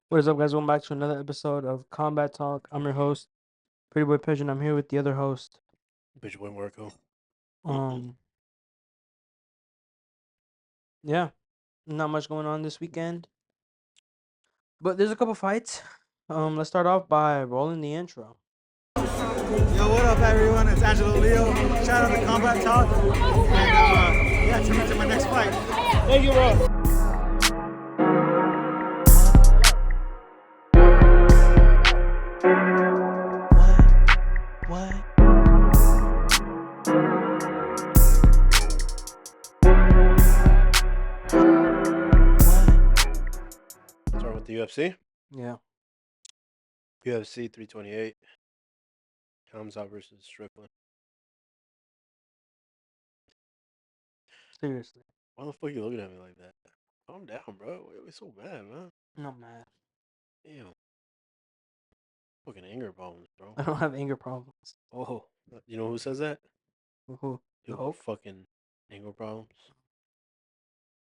What is up, guys? Welcome back to another episode of Combat Talk. I'm your host, Pretty Boy Pigeon. I'm here with the other host. Bitch boy Marco. Yeah, not much going on this weekend, but there's a couple fights. Let's start off by rolling the intro. Yo, what up, everyone? It's Angelo Leo. Shout out to Combat Talk. And yeah, tune into my next fight. Thank you, bro. Start with the UFC. Yeah. UFC 328. Hamza versus Strickland. Seriously. Why the fuck you looking at me like that? Calm down, bro. Why are you so mad, man? No, man. Damn. Fucking anger problems, bro. I don't have anger problems. Oh, you know who says that? Who? The You Hulk? fucking anger problems.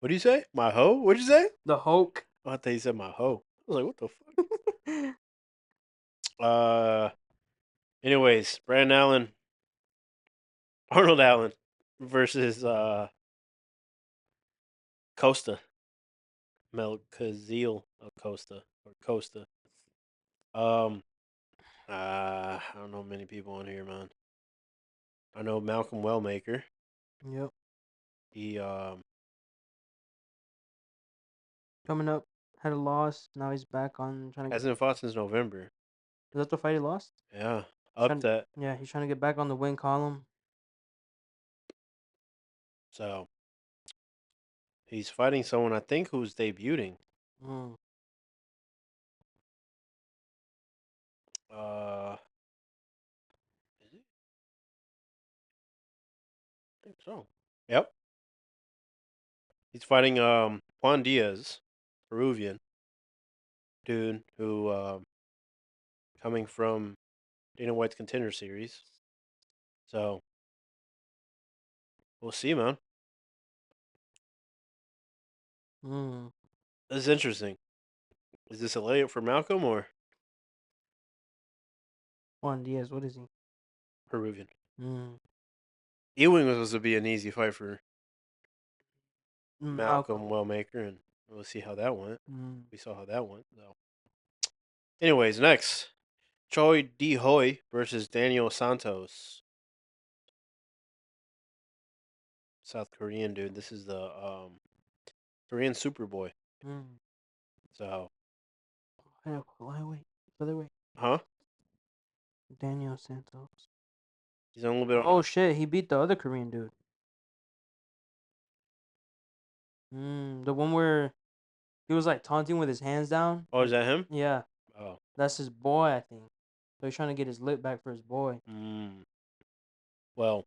What do you say? My hoe? What'd you say? The Hulk. Oh, I thought you said my hoe. I was like, what the fuck? Anyways, Brandon Allen, Arnold Allen versus Costa. Melchizedek Costa or Costa. I don't know many people on here, man. I know Malcolm Wellmaker. Yep. He Coming up, had a loss. Now he's back on trying to. hasn't fought since November. Is that the fight he lost? Yeah, Trying- upset. Yeah, he's trying to get back on the win column. So he's fighting someone I think who's debuting. Mm. Is he? I think so. Yep. He's fighting Juan Diaz, Peruvian dude who coming from Dana White's Contender Series. So we'll see, man. Mm. This is interesting. Is this a layup for Malcolm or Juan Diaz, what is he? Peruvian? Mm. Ewing was supposed to be an easy fight for Malcolm. Malcolm Wellmaker, and we'll see how that went. Mm. We saw how that went, though. Anyways, next, Choi Di Hoi versus Daniel Santos, South Korean dude. This is the Korean Superboy. Mm. So, Wait. Featherweight. huh? Daniel Santos. He's on a little bit. Oh shit, he beat the other Korean dude. The one where he was like taunting with his hands down. Oh, is that him? Yeah, Oh. that's his boy, I think. So he's trying to get his lip back for his boy. Well,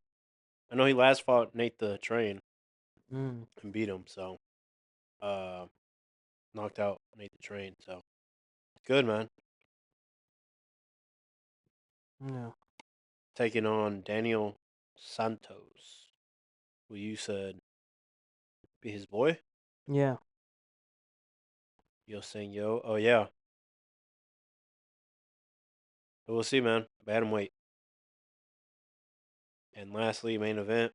I know he last fought Nate the Train Mm. and beat him. So, knocked out Nate the Train. So, good, man. Yeah. Taking on Daniel Santos, who you said be his boy. Yeah. Yo saying yo. Oh yeah. But we'll see, man. Bantamweight. And lastly, main event.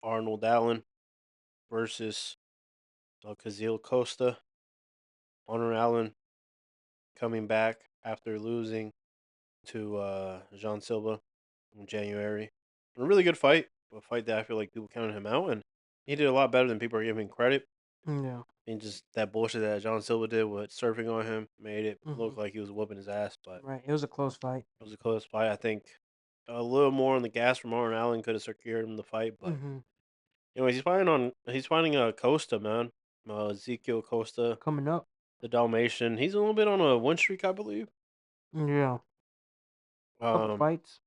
Arnold Allen versus Melchizedek Costa. Arnold Allen coming back after losing to Jean Silva in January. A really good fight. A fight that I feel like people counted him out, and he did a lot better than people are giving credit. Yeah. And just that bullshit that John Silva did with surfing on him made it look Mhm. like he was whooping his ass. But Right. It was a close fight. it was a close fight. I think a little more on the gas from Arnold Allen could have secured him the fight. But Mhm. anyways, he's fighting Costa, man. Ezekiel Costa, Coming up. the Dalmatian. He's a little bit on a win streak, I believe. Yeah. Couple fights.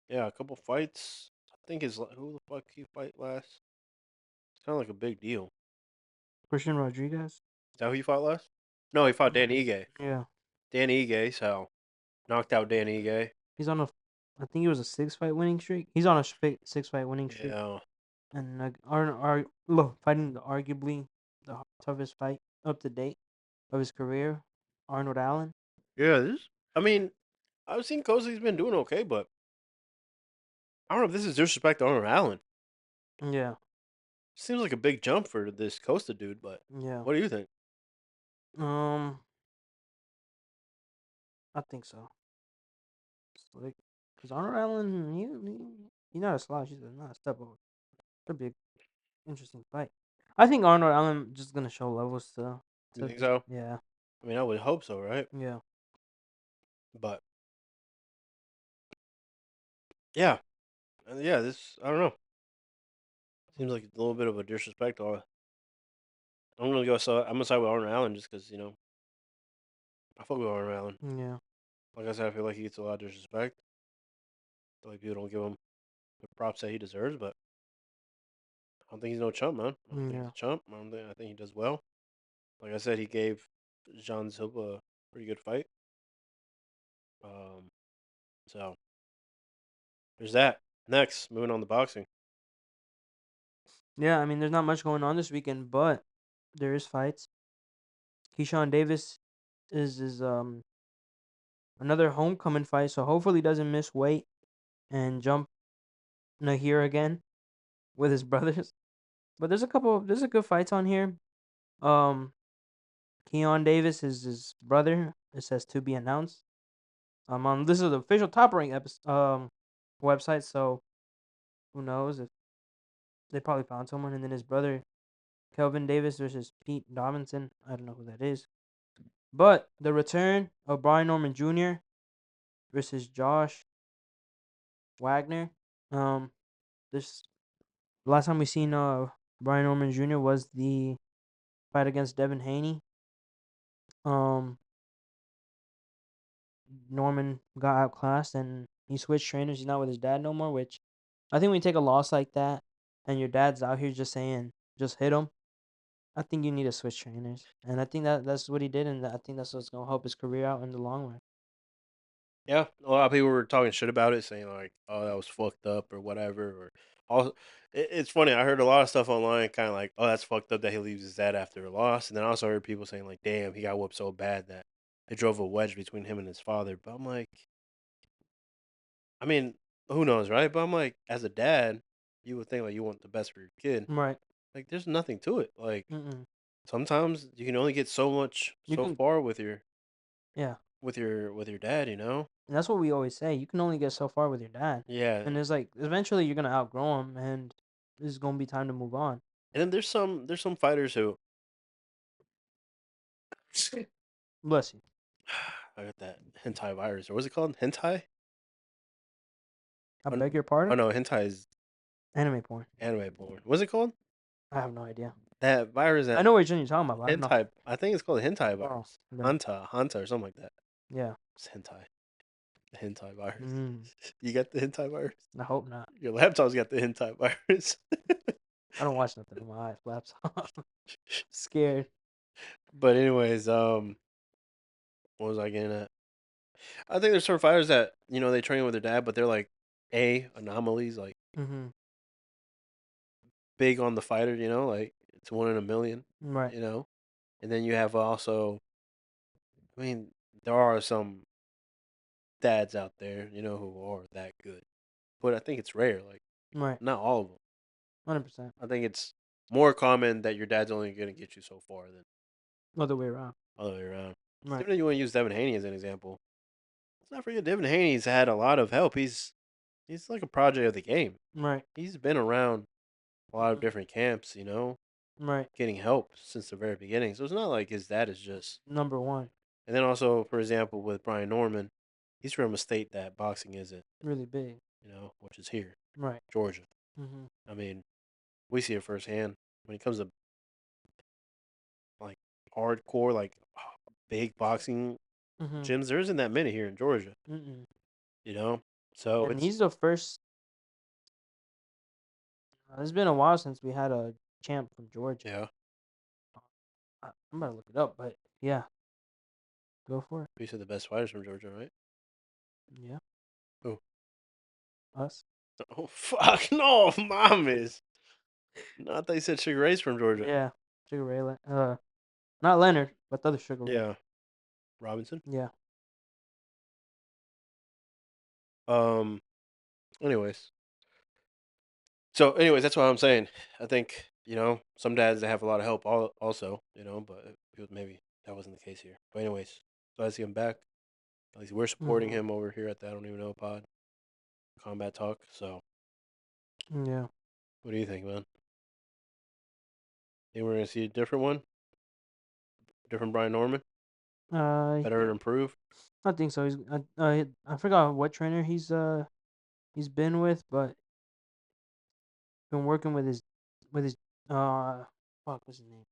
Yeah, a couple fights. I think who the fuck he fight last? It's kind of like a big deal. Christian Rodriguez. Is that who he fought last? No, he fought Dan Ige. Yeah. Dan Ige, so knocked out Dan Ige. He's on a. I think he was a 6-fight winning streak. He's on a 6-fight winning streak. Yeah. And fighting arguably the toughest fight up to date. of his career, Arnold Allen. Yeah, I mean, I've seen Cosley's been doing okay, but I don't know if this is disrespect to Arnold Allen. Yeah, Seems like a big jump for this Costa dude, but yeah. what do you think? Um, I think so. Like, cause Arnold Allen, he not a slouch. He's not a step over. Could be an interesting fight. I think Arnold Allen just gonna show levels You think so? yeah, I mean, I would hope so, right? yeah, But yeah, yeah. This I don't know. Seems like a little bit of a disrespect. I'm gonna go. So I'm gonna side with Arnold Allen just because I fuck with Arnold Allen. yeah, Like I said, I feel like he gets a lot of disrespect. I feel like people don't give him the props that he deserves, but I don't think he's no chump, man. I don't think he's yeah. a chump. I think he does well. Like I said, he gave Jean Silva a pretty good fight. Um, so there's that. Next, moving on to boxing. Yeah, I mean, there's not much going on this weekend, but there is fights. Keyshawn Davis is another homecoming fight, so hopefully he doesn't miss weight and jump Nahir again with his brothers. But there's a good fights on here. Um, Keon Davis is his brother. It says to be announced. On this is the official Top Rank website, so who knows if they probably found someone. And then his brother Kelvin Davis versus Pete Robinson. I don't know who that is. But the return of Brian Norman Jr. versus Josh Wagner. Um, this last time we seen Brian Norman Jr. was the fight against Devin Haney. Um, Norman got outclassed and he switched trainers. He's not with his dad no more. Which I think when you take a loss like that and your dad's out here just saying just hit him, I think you need to switch trainers. And I think that's what he did, and I think that's what's gonna help his career out in the long run. Yeah, a lot of people were talking shit about it, saying like, "Oh, that was fucked up" or whatever. Or also, it's funny. I heard a lot of stuff online, kind of like, "Oh, that's fucked up that he leaves his dad after a loss," and then I also heard people saying like, "Damn, he got whooped so bad that it drove a wedge between him and his father." But I'm like, I mean, who knows, right? But I'm like, as a dad, you would think like you want the best for your kid. Right. Like, there's nothing to it. Like, Mm-mm. sometimes you can only get You so can, far with your yeah. dad. You know? And that's what we always say. You can only get so far with your dad, Yeah. and it's like eventually you're gonna outgrow him, and it's gonna be time to move on. And then there's some fighters who Bless you. I got that hentai virus, or what's it called? Hentai? I Oh, beg your oh pardon. no, hentai is Anime porn. anime porn. What's it called? I have no idea. That virus I that know what you're talking about, but I don't know. hentai. I think it's called hentai Oh, virus. okay. Hanta, or something like that. Yeah. It's hentai. The hentai virus. Mm, You got the hentai virus? I hope not. Your laptop's got the hentai virus. I don't watch nothing on my laptop. Scared. But anyways, what was I getting at? I think there's certain fighters that they train with their dad, but they're like anomalies, like Mm-hmm. big on the fighter. Like it's one in a million. Right. You know, and then you have also. I mean, there are some dads out there, who are that good, but I think it's rare. Like Right. not all of them. 100%. I think it's more common that your dad's only gonna get you so far than Other way around. other way around. Right. Even if you want to use Devin Haney as an example, let's not forget Devin Haney's had a lot of help. He's like a project of the game. Right. He's been around a lot of Mhm. different camps, Right. getting help since the very beginning. So it's not like his dad is just. Number one. And then also, for example, with Brian Norman, he's from a state that boxing isn't, Really big. which is here, Right. Georgia. Mm-hmm. I mean, we see it firsthand when it comes to like hardcore, like big boxing Mm-hmm. gyms. There isn't that many here in Georgia, Mm-mm. you know. So And it's he's the first. It's been a while since we had a champ from Georgia. yeah. I'm about to look it up, but yeah, go for it. We said the best fighters from Georgia, right? Yeah, Who? us. Oh fuck no, mom is. No, I thought you said Sugar Ray's from Georgia. Yeah, Sugar Ray. Not Leonard, but the other Sugar Ray. Yeah, Robinson. Yeah. Um. Anyways, that's what I'm saying. I think some dads that have a lot of help also, but maybe that wasn't the case here. But anyways, so I see him back. At least we're supporting Mhm. him over here at the I Don't Even Know Pod Combat Talk. So Yeah. what do you think, man? Think we're gonna see a different one, different Brian Norman, better and improved? I think so. I forgot what trainer he's been with, but been working with his fuck what's his name?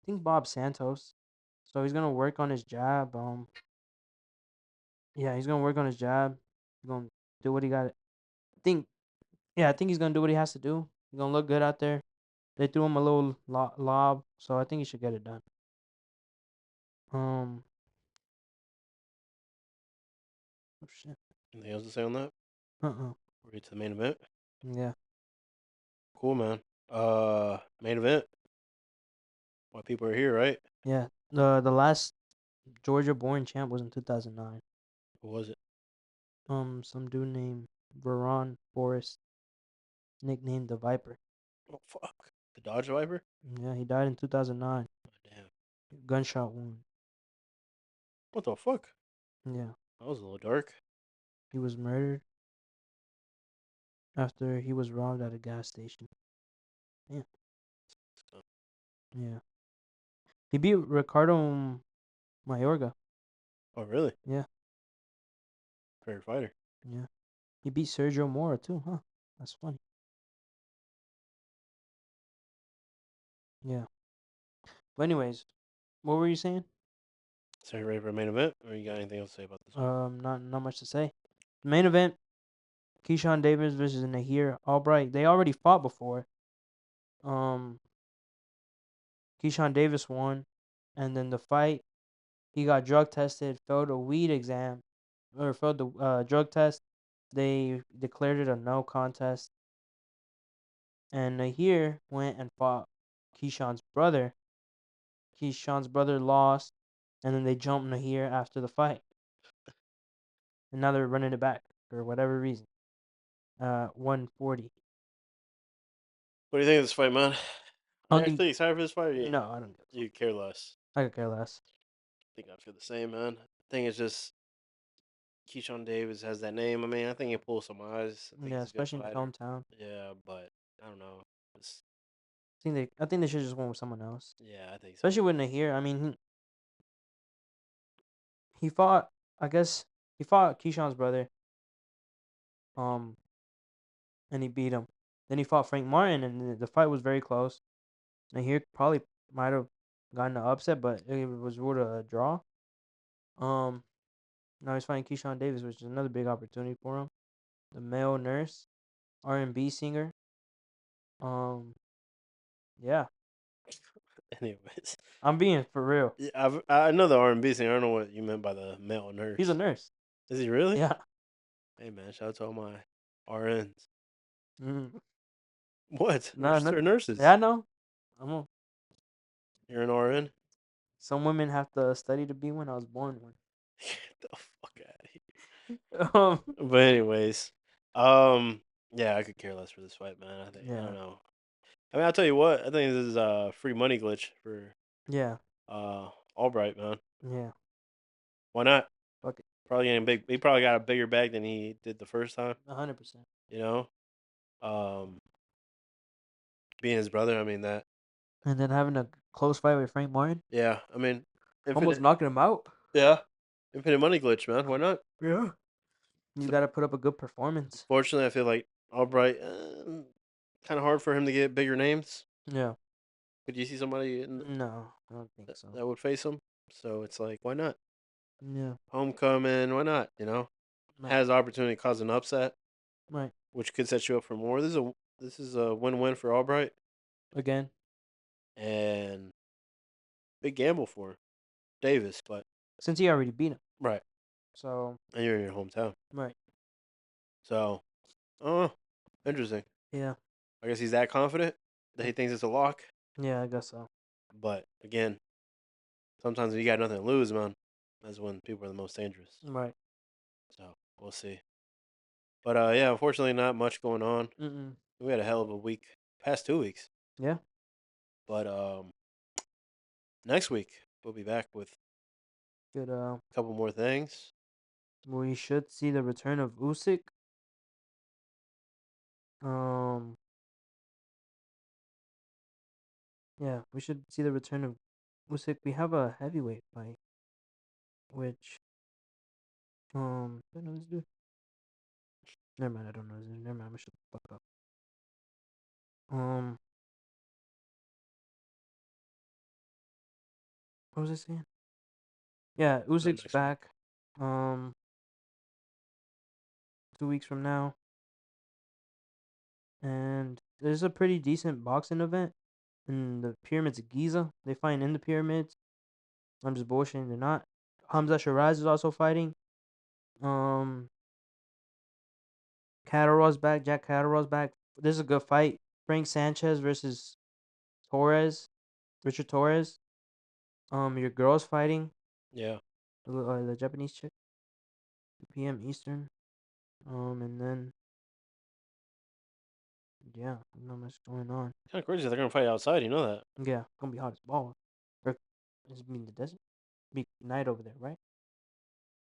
I think Bob Santos. So he's gonna work on his jab. Yeah, he's gonna work on his jab. He's gonna do what he got. Think I think he's gonna do what he has to do. He's gonna look good out there. They threw him a little lob, so I think he should get it done. Um, oh shit. Anything else to say on that? Uh. We'll get to the main event. Yeah. Cool, man. Main event. Why people are here, right? Yeah. The last Georgia-born champ was in 2009. What was it? Some dude named Veron Forrest, nicknamed the Viper. Oh fuck, the Dodge Viper. Yeah, he died in 2009. Oh, damn. Gunshot wound. What the fuck? Yeah, That was a little dark. he was murdered after he was robbed at a gas station. Yeah, yeah. He beat Ricardo Mayorga. Oh really? Yeah, Favorite fighter. yeah. He beat Sergio Mora too, huh? That's funny. Yeah. But anyways, what were you saying? So you ready for a main event, or you got anything else to say about this one? Not much to say. The main event: Keyshawn Davis versus Nahir Albright. They already fought before. Um, Keyshawn Davis won, and then the fight, he got drug tested, failed a weed exam, or failed the drug test. They declared it a no contest, and Nahir went and fought Keyshawn's brother. Keyshawn's brother lost, and then they jumped Nahir after the fight, and now they're running it back for whatever reason. 140. What do you think of this fight, man? I Are don't you think. actually excited for this fight? Or No, I don't. you care less. I could care less. I think I feel the same, man. I think it's just Keyshawn Davis has that name. I mean, I think he pulls some eyes. I think Yeah, he's a good especially in his fighter. hometown. Yeah, but I don't know. I think they should just went with someone else. Yeah, I think so. Especially with Nahir. I mean, he fought. I guess he fought Keyshawn's brother. Um, and he beat him. Then he fought Frank Martin, and the fight was very close. Nahir probably might have gotten an upset, but it was ruled a draw. Um, Now he's fighting Keyshawn Davis, which is another big opportunity for him. The male nurse, R&B singer. Um, yeah, Anyways, I'm being for real. yeah, I know the R&B singer. I don't know what you meant by the male nurse. He's a nurse. Is he really? Yeah. Hey man, shout out to all my RNs. Mm. What? No, They're no. nurses. Yeah, I know. I'm a, You're an RN? some women have to study to be one. I was born one. Get the fuck out of here. um, But anyways, um, yeah, I could care less for this fight, man. I yeah, don't know. I mean, I'll tell you what. I think this is a free money glitch for yeah, Albright, man. yeah. Why not? Fuck it, Probably getting big. He probably got a bigger bag than he did the first time. 100%. You know, um, being his brother. I mean that. And then having a close fight with Frank Martin, Yeah, I mean, almost infinite. knocking him out. Yeah, infinite money glitch, man. Why not? Yeah. You got to put up a good performance. Fortunately, I feel like Albright, kind of hard for him to get bigger names. Yeah. Could you see somebody No, I don't think so. that would face him? So it's like, why not? Yeah. Homecoming, why not? Right. Has the opportunity to cause an upset, Right. which could set you up for more. This is a win-win for Albright Again. and big gamble for Davis, but Since he already beat him. right, So, and you're in your hometown, right. so oh, interesting. Yeah. I guess he's that confident that he thinks it's a lock, Yeah, I guess so. but again, sometimes when you got nothing to lose, man, that's when people are the most dangerous. Right. So we'll see. But yeah, unfortunately, not much going on. Mm-mm. We had a hell of a week, past 2 weeks. Yeah. But next week we'll be back with Good. a couple more things. We should see the return of Usyk. Um. Yeah, we should see the return of Usyk. We have a heavyweight fight, which I don't know this dude. Never mind. I don't know this dude. Never mind. I'm gonna shut the fuck up. Um. What was I saying? Yeah, Usyk's Next week. back. Um. 2 weeks from now, and there's a pretty decent boxing event in the pyramids of Giza. They fight in the pyramids. I'm just bullshitting. They're not. Hamza Shiraz is also fighting. Um. Catterall's back. Jack Catterall's back. This is a good fight. Frank Sanchez versus Torres. Richard Torres. Your girl's fighting. Yeah. The Japanese chick. 2 p.m. Eastern. And then yeah, not much going on. Kind of crazy they're gonna fight outside. You know that? Yeah, gonna be hot as balls. Or is it in the desert? Be night over there, right?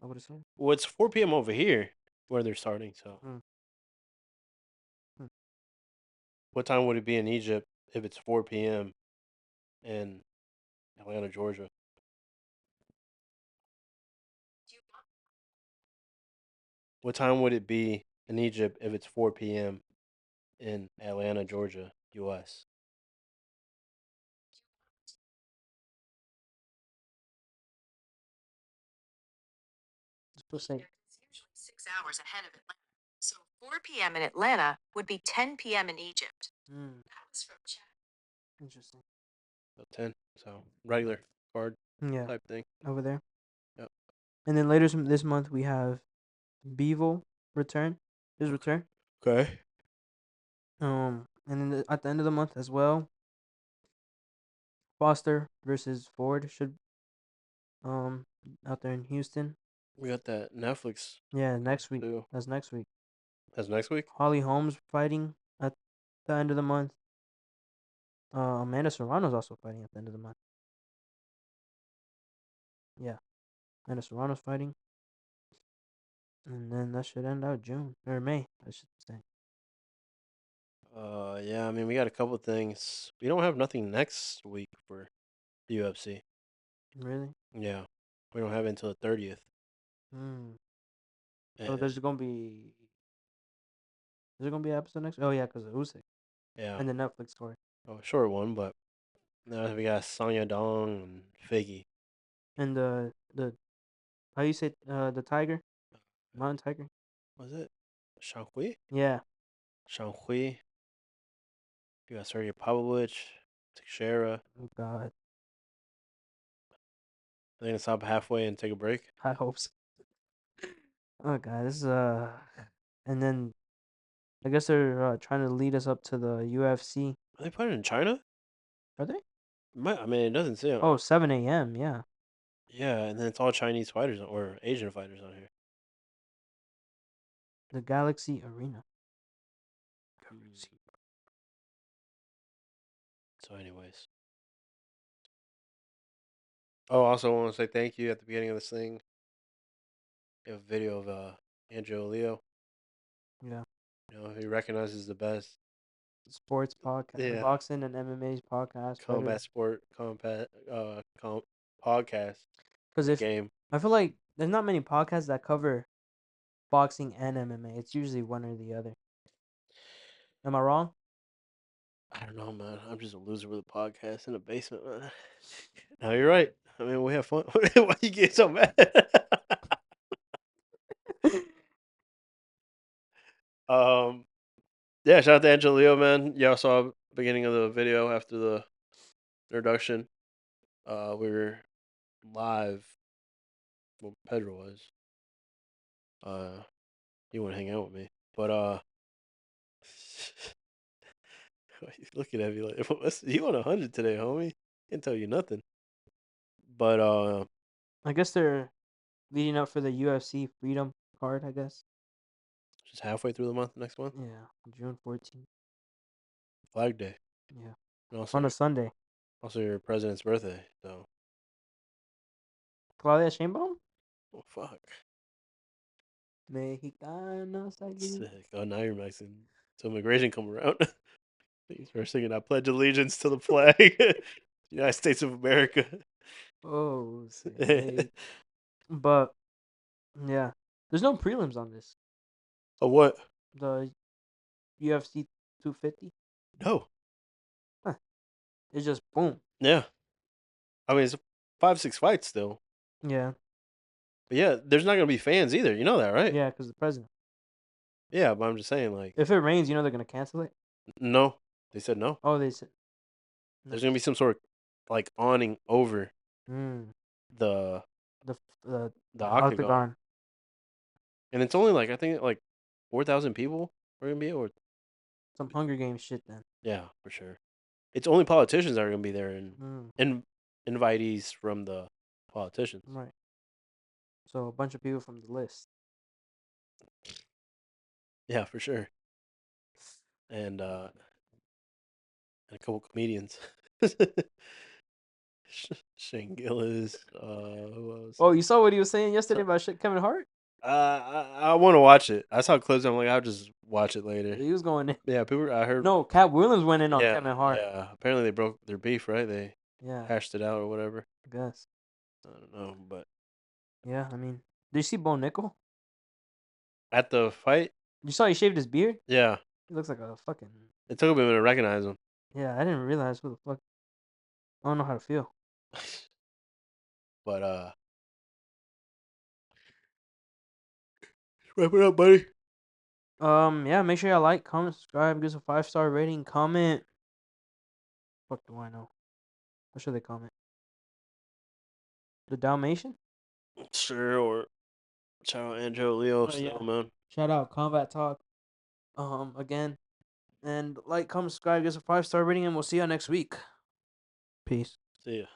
I would assume. Well, it's 4 p.m. over here where they're starting. So, Mm. Mm. what time would it be in Egypt if it's 4 p.m. in Atlanta, Georgia? What time would it be in Egypt if it's 4 p.m. in Atlanta, Georgia, U.S.? Let's say. It's usually 6 hours ahead of Atlanta. So 4 p.m. in Atlanta would be 10 p.m. in Egypt. Mm, That was from chat. interesting. So 10. So regular card Yeah, type thing. over there. Yep. And then later this month we have Bevo return. His return. Okay. And then at the end of the month as well, Foster versus Ford should out there in Houston. We got that Netflix Yeah, next week. too. That's next week. That's next week? Holly Holmes fighting at the end of the month. Amanda Serrano's also fighting at the end of the month. Yeah, Amanda Serrano's fighting. And then that should end out June or May, I should say. Yeah, I mean, we got a couple things. We don't have nothing next week for the UFC. Really? Yeah. We don't have it until the 30th. Hmm. So And, there's gonna be. Is there gonna be an episode next? Oh yeah, because of Usyk yeah. and the Netflix story. Oh, short one, but now we got Sonya Dong and Figgy. And the how you say the tiger, mountain tiger. Was it? Shankhui? Yeah. Shankhui. You got Sergey Pavlovich, Teixeira. Oh God. They're gonna stop halfway and take a break. High hopes. Oh God, this is and then I guess they're trying to lead us up to the UFC. Are they playing in China? Are they? I mean, it doesn't say. Oh, 7 a.m. Yeah. Yeah, and then it's all Chinese fighters or Asian fighters on here. The Galaxy Arena. So, anyways. Oh, also want to say thank you at the beginning of this thing. You have a video of Andrew Leo. Yeah. You know, he recognizes the best Sports podcast, Yeah. boxing and MMA's podcast. combat sport podcast Because if game. I feel like there's not many podcasts that cover boxing and MMA. It's usually one or the other. Am I wrong? I don't know, man. I'm just a loser with a podcast in the basement, man. No, you're right. I mean, we have fun. Why you get so mad? um, yeah. Shout out to Angelio, man. Y'all saw beginning of the video after the introduction. We were live. Well, Pedro was. He wouldn't hang out with me, but he's looking at me like, you on 100 today, homie? Can't tell you nothing. But I guess they're leading up for the UFC Freedom card. I guess. just halfway through the month next month, Yeah, June 14th. Flag Day, Yeah, and on a Sunday. also your president's birthday. So, Claudia Sheinbaum. oh fuck, Mexicanos aquí. sick. Oh, now you're Mexican. So immigration come around. Thanks for singing. I pledge allegiance to the flag, United States of America. Oh, say. But yeah, there's no prelims on this. Oh what? The UFC 250. No. It's just boom. Yeah. I mean, it's 5-6 fights still. Yeah, But yeah, there's not gonna be fans either. You know that, right? yeah, because the president. Yeah, but I'm just saying, like, If it rains, they're gonna cancel it. no. They said no. Oh, they said. There's gonna be some sort of like awning over Mm, the the the the the octagon, octagon. and it's only like I think like 4,000 people are gonna be, or Some Hunger Games shit then. yeah, for sure. It's only politicians that are gonna be there, and Mm, invitees from the politicians. right. So a bunch of people from the list. Yeah, for sure. And a couple comedians. Shane Gillis. Who else? Oh, you saw what he was saying yesterday about shit Kevin Hart? I want to watch it. I saw clips. I'm like, I'll just watch it later. He was going in. Yeah, people. I heard. No, Cat Williams went in on Yeah, Kevin Hart. yeah. Apparently they broke their beef, right? They Yeah, hashed it out or whatever. I guess. I don't know, but Yeah, I mean, did you see Bo Nickel? at the fight, You saw he shaved his beard? yeah, He looks like a fucking. it took a bit to recognize him. Yeah, I didn't realize who the fuck. I don't know how to feel. But wrap it up, buddy. Yeah, make sure y'all like, comment, subscribe, give us a 5-star rating, comment. Fuck do I know? What should they comment? The Dalmatian? Sure, or shout out Angelo Leo Oh, still, yeah. man. Shout out Combat Talk. Again. And like, comment, subscribe, give us a 5-star rating, and we'll see y'all next week. Peace. See ya.